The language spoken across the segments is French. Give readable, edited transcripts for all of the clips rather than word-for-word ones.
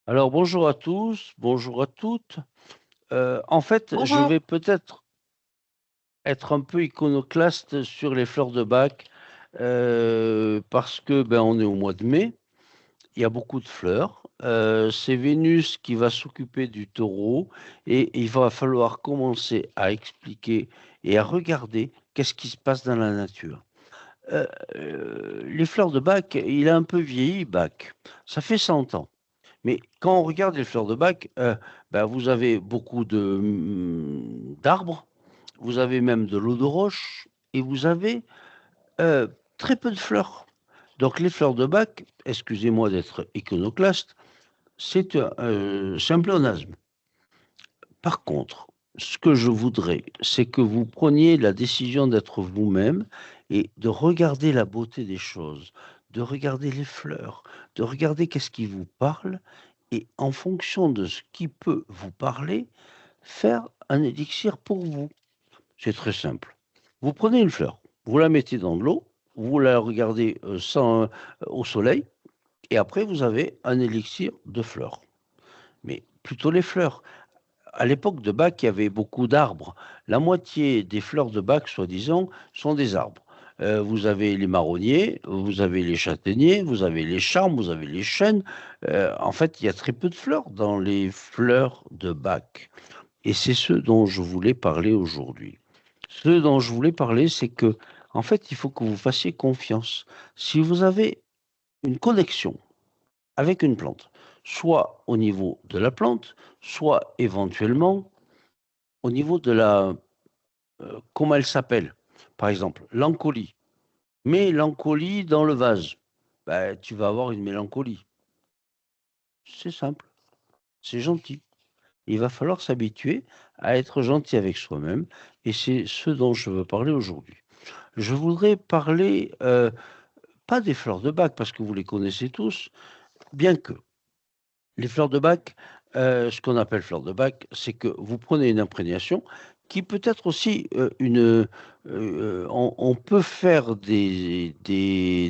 Alors bonjour à tous, bonjour à toutes. En fait, je Bonjour. vais peut-être être un peu iconoclaste sur les fleurs de bac parce que on est au mois de mai, il y a beaucoup de fleurs. C'est Vénus qui va s'occuper du taureau et il va falloir commencer à expliquer et à regarder qu'est-ce qui se passe dans la nature. Euh, les fleurs de bac, il a un peu vieilli, bac. Ça fait 100 ans. Mais quand on regarde les fleurs de bac, vous avez beaucoup d'arbres, vous avez même de l'eau de roche et vous avez euh, très peu de fleurs. Donc les fleurs de bac, excusez-moi d'être iconoclaste, c'est un pléonasme. Par contre, ce que je voudrais, c'est que vous preniez la décision d'être vous-même et de regarder la beauté des choses, de regarder les fleurs, de regarder qu'est-ce qui vous parle et en fonction de ce qui peut vous parler, faire un élixir pour vous. C'est très simple. Vous prenez une fleur, vous la mettez dans de l'eau, vous la regardez au soleil et après vous avez un élixir de fleurs. Mais plutôt les fleurs. À l'époque de Bach, il y avait beaucoup d'arbres. La moitié des fleurs de Bach, soi-disant, sont des arbres. Vous avez les marronniers, vous avez les châtaigniers, vous avez les charmes, vous avez les chênes. En fait, il y a très peu de fleurs dans les fleurs de Bach. Et c'est ce dont je voulais parler aujourd'hui. Ce dont je voulais parler, c'est que, en fait, il faut que vous fassiez confiance. Si vous avez une connexion avec une plante, soit au niveau de la plante, soit éventuellement au niveau de comment elle s'appelle. Par exemple, l'encolie. Mets l'encolie dans le vase. Tu vas avoir une mélancolie. C'est simple, c'est gentil. Il va falloir s'habituer à être gentil avec soi-même et c'est ce dont je veux parler aujourd'hui. Je voudrais parler, pas des fleurs de bac parce que vous les connaissez tous, bien que les fleurs de bac, ce qu'on appelle fleurs de bac, c'est que vous prenez une imprégnation qui peut être aussi on peut faire des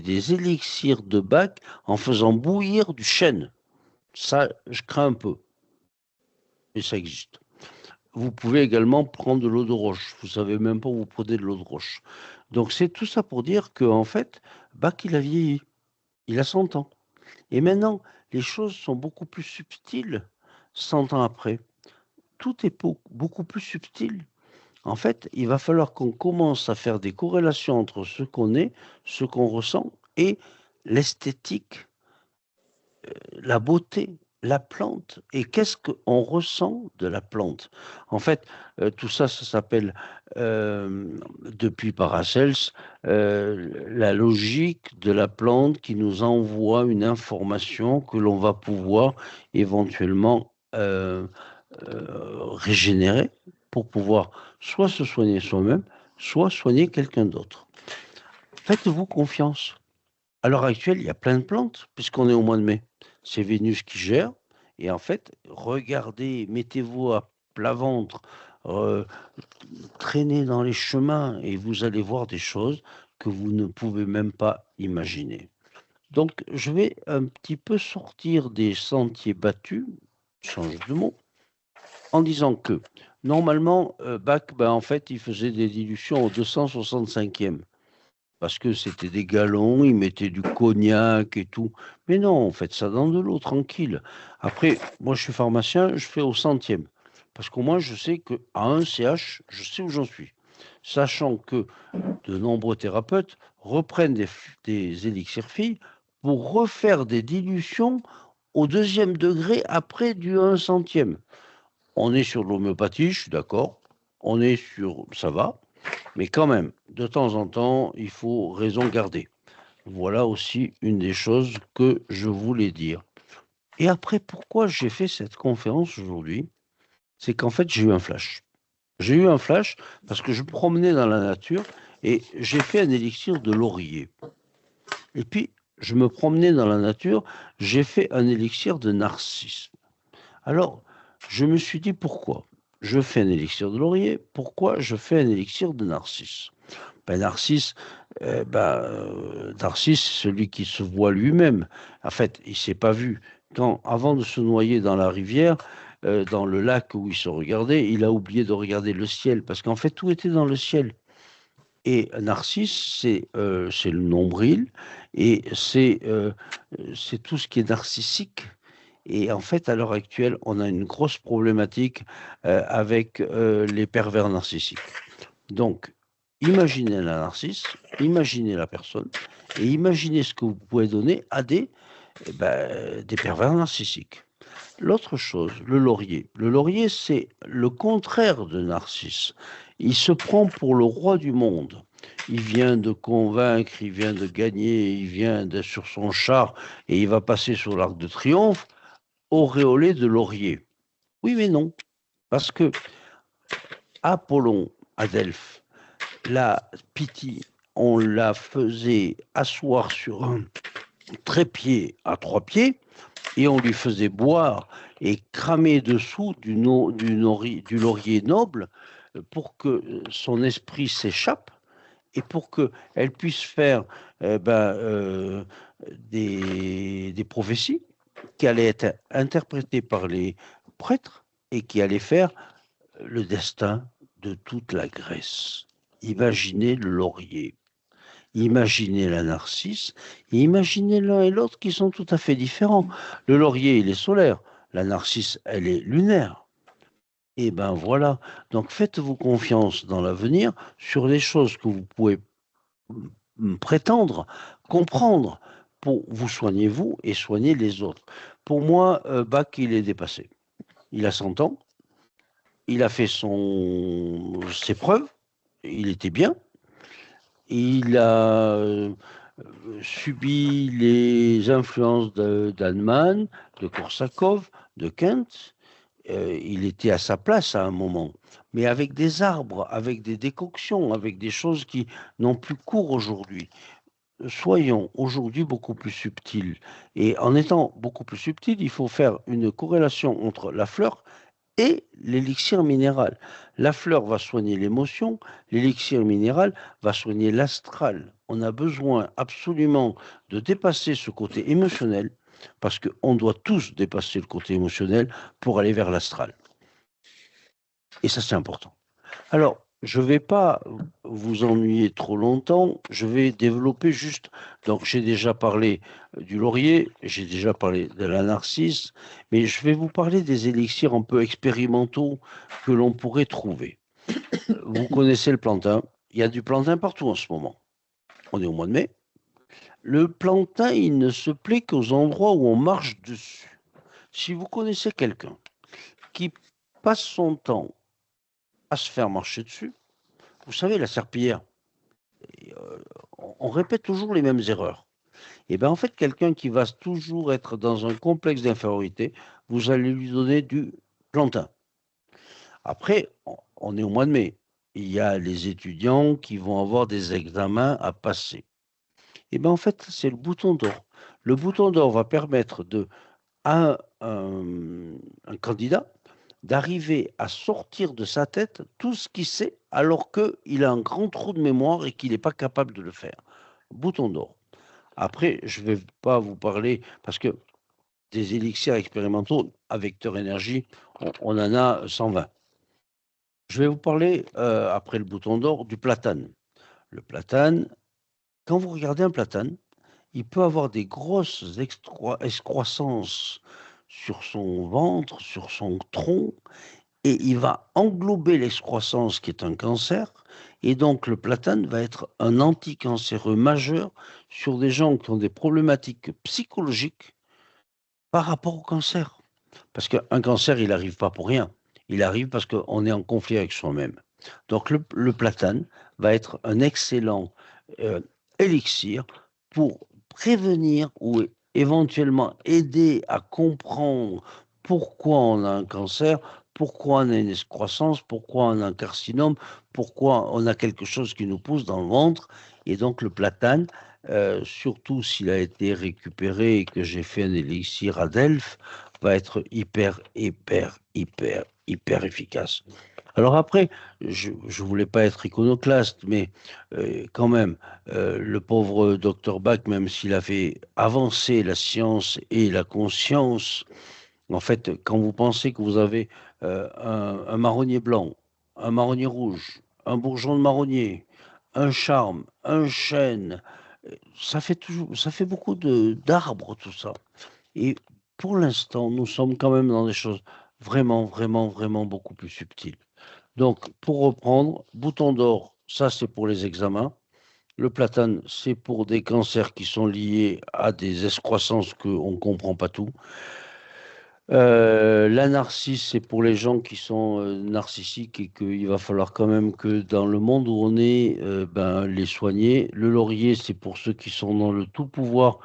élixirs de bac en faisant bouillir du chêne. Ça, je crains un peu, mais ça existe. Vous pouvez également prendre de l'eau de roche. Vous savez même pas où vous prenez de l'eau de roche. Donc c'est tout ça pour dire qu'en fait, Bach, il a vieilli. Il a 100 ans. Et maintenant, les choses sont beaucoup plus subtiles 100 ans après. Tout est beaucoup plus subtil. En fait, il va falloir qu'on commence à faire des corrélations entre ce qu'on est, ce qu'on ressent et l'esthétique, la beauté, la plante. Et qu'est-ce qu'on ressent de la plante? En fait, tout ça, ça s'appelle, depuis Paracels, la logique de la plante qui nous envoie une information que l'on va pouvoir éventuellement régénérer pour pouvoir soit se soigner soi-même, soit soigner quelqu'un d'autre. Faites-vous confiance. À l'heure actuelle, il y a plein de plantes, puisqu'on est au mois de mai. C'est Vénus qui gère. Et en fait, regardez, mettez-vous à plat ventre, euh, traînez dans les chemins et vous allez voir des choses que vous ne pouvez même pas imaginer. Donc, je vais un petit peu sortir des sentiers battus, change de mot, en disant que normalement, Bach, en fait, il faisait des dilutions au 265e parce que c'était des galons, ils mettaient du cognac et tout. Mais non, on fait ça dans de l'eau, tranquille. Après, moi, je suis pharmacien, je fais au centième. Parce qu'au moins, je sais qu'à un CH, je sais où j'en suis. Sachant que de nombreux thérapeutes reprennent des élixirs filles pour refaire des dilutions au deuxième degré après du 1 centième. On est sur l'homéopathie, je suis d'accord. On est sur... Ça va. Mais quand même, de temps en temps, il faut raison garder. Voilà aussi une des choses que je voulais dire. Et après, pourquoi j'ai fait cette conférence aujourd'hui? C'est qu'en fait, j'ai eu un flash. J'ai eu un flash parce que je me promenais dans la nature et j'ai fait un élixir de laurier. Et puis, je me promenais dans la nature, j'ai fait un élixir de narcisse. Alors, je me suis dit pourquoi je fais un élixir de laurier, pourquoi je fais un élixir de narcisse. Narcisse, Narcisse, c'est celui qui se voit lui-même. En fait, il ne s'est pas vu, avant de se noyer dans la rivière, dans le lac où il se regardait, il a oublié de regarder le ciel, parce qu'en fait, tout était dans le ciel. Et Narcisse, c'est le nombril, et c'est tout ce qui est narcissique. Et en fait, à l'heure actuelle, on a une grosse problématique avec les pervers narcissiques. Donc, imaginez la narcisse, imaginez la personne, et imaginez ce que vous pouvez donner à des pervers narcissiques. L'autre chose, le laurier. Le laurier, c'est le contraire de Narcisse. Il se prend pour le roi du monde. Il vient de convaincre, il vient de gagner, il vient sur son char et il va passer sur l'Arc de Triomphe, auréolé de laurier. Oui, mais non. Parce que Apollon, à Delphes, la Pythie, on la faisait asseoir sur un trépied à 3 pieds et on lui faisait boire et cramer dessous du laurier noble pour que son esprit s'échappe et pour qu'elle puisse faire des prophéties qui allaient être interprétées par les prêtres et qui allaient faire le destin de toute la Grèce. Imaginez le laurier. Imaginez la narcisse, et imaginez l'un et l'autre qui sont tout à fait différents. Le laurier, il est solaire, la narcisse, elle est lunaire. Et ben voilà, donc faites-vous confiance dans l'avenir sur les choses que vous pouvez prétendre, comprendre pour vous soigner vous et soigner les autres. Pour moi, Bach, il est dépassé. Il a 100 ans, il a fait ses preuves, il était bien, il a subi les influences d'Hahnemann, de Korsakov, de Kent. Il était à sa place à un moment, mais avec des arbres, avec des décoctions, avec des choses qui n'ont plus cours aujourd'hui. Soyons aujourd'hui beaucoup plus subtils. Et en étant beaucoup plus subtils, il faut faire une corrélation entre la fleur et l'élixir minéral. La fleur va soigner l'émotion, l'élixir minéral va soigner l'astral. On a besoin absolument de dépasser ce côté émotionnel, parce qu'on doit tous dépasser le côté émotionnel pour aller vers l'astral. Et ça, c'est important. Alors, je ne vais pas vous ennuyer trop longtemps, je vais développer juste, donc j'ai déjà parlé du laurier, j'ai déjà parlé de la narcisse, mais je vais vous parler des élixirs un peu expérimentaux que l'on pourrait trouver. Vous connaissez le plantain, il y a du plantain partout en ce moment. On est au mois de mai. Le plantain, il ne se plaît qu'aux endroits où on marche dessus. Si vous connaissez quelqu'un qui passe son temps à se faire marcher dessus, vous savez, la serpillière, on répète toujours les mêmes erreurs. Et bien en fait, quelqu'un qui va toujours être dans un complexe d'infériorité, vous allez lui donner du plantain. Après, on est au mois de mai. Il y a les étudiants qui vont avoir des examens à passer. Et bien en fait, c'est le bouton d'or. Le bouton d'or va permettre à un candidat d'arriver à sortir de sa tête tout ce qu'il sait alors qu'il a un grand trou de mémoire et qu'il n'est pas capable de le faire. Bouton d'or. Après, je ne vais pas vous parler, parce que des élixirs expérimentaux à vecteur énergie, on en a 120. Je vais vous parler, après le bouton d'or, du platane. Le platane, quand vous regardez un platane, il peut avoir des grosses excroissances sur son ventre, sur son tronc, et il va englober l'excroissance qui est un cancer, et donc le platane va être un anticancéreux majeur sur des gens qui ont des problématiques psychologiques par rapport au cancer. Parce qu'un cancer, il n'arrive pas pour rien. Il arrive parce qu'on est en conflit avec soi-même. Donc le platane va être un excellent élixir pour prévenir ou éventuellement aider à comprendre pourquoi on a un cancer, pourquoi on a une excroissance, pourquoi on a un carcinome, pourquoi on a quelque chose qui nous pousse dans le ventre. Et donc le platane, surtout s'il a été récupéré et que j'ai fait un élixir à Delphes, va être hyper efficace. Alors après, je ne voulais pas être iconoclaste, mais quand même, le pauvre docteur Bach, même s'il avait avancé la science et la conscience, en fait, quand vous pensez que vous avez un marronnier blanc, un marronnier rouge, un bourgeon de marronnier, un charme, un chêne, ça fait toujours, ça fait beaucoup d'arbres, tout ça. Et pour l'instant, nous sommes quand même dans des choses vraiment, vraiment, vraiment beaucoup plus subtiles. Donc, pour reprendre, bouton d'or, ça c'est pour les examens. Le platane, c'est pour des cancers qui sont liés à des excroissances qu'on ne comprend pas tout. La narcisse, c'est pour les gens qui sont narcissiques et qu'il va falloir quand même que dans le monde où on est, ben, les soigner. Le laurier, c'est pour ceux qui sont dans le tout pouvoir,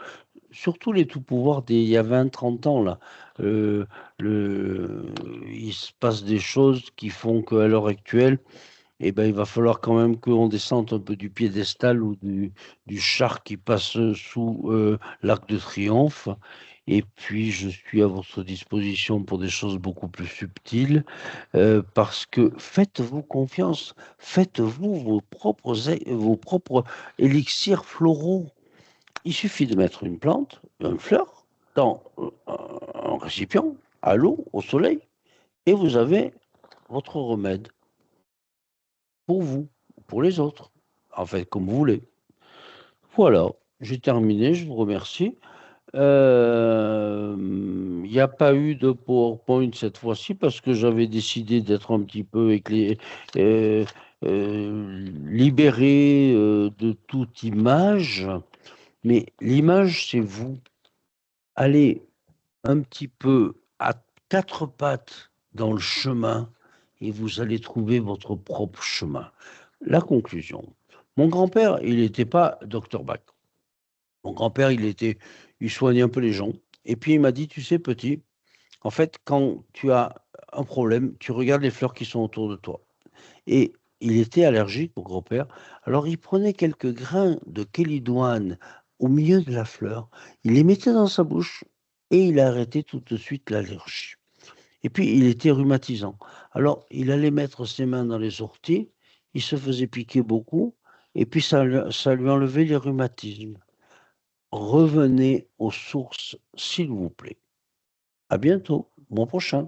surtout les tout pouvoirs d'il y a 20, 30 ans, là. Euh, le, il se passe des choses qui font qu'à l'heure actuelle, eh ben, il va falloir quand même qu'on descende un peu du piédestal ou du char qui passe sous l'Arc de Triomphe. Et puis, je suis à votre disposition pour des choses beaucoup plus subtiles, parce que faites-vous confiance, faites-vous vos propres élixirs floraux. Il suffit de mettre une plante, une fleur, dans un récipient, à l'eau, au soleil, et vous avez votre remède pour vous, pour les autres. En fait, comme vous voulez. Voilà, j'ai terminé, je vous remercie. Il n'y a pas eu de PowerPoint cette fois-ci parce que j'avais décidé d'être un petit peu euh, libéré de toute image. Mais l'image, c'est vous. Allez un petit peu à quatre pattes dans le chemin et vous allez trouver votre propre chemin. La conclusion. Mon grand-père, il n'était pas docteur Bach. Mon grand-père, il soignait un peu les gens. Et puis il m'a dit, tu sais, petit, en fait, quand tu as un problème, tu regardes les fleurs qui sont autour de toi. Et il était allergique, mon grand-père. Alors il prenait quelques grains de kélidoine au milieu de la fleur, il les mettait dans sa bouche et il a arrêté tout de suite l'allergie. Et puis il était rhumatisant. Alors il allait mettre ses mains dans les orties, il se faisait piquer beaucoup et puis ça lui enlevait les rhumatismes. Revenez aux sources, s'il vous plaît. À bientôt, mois prochain.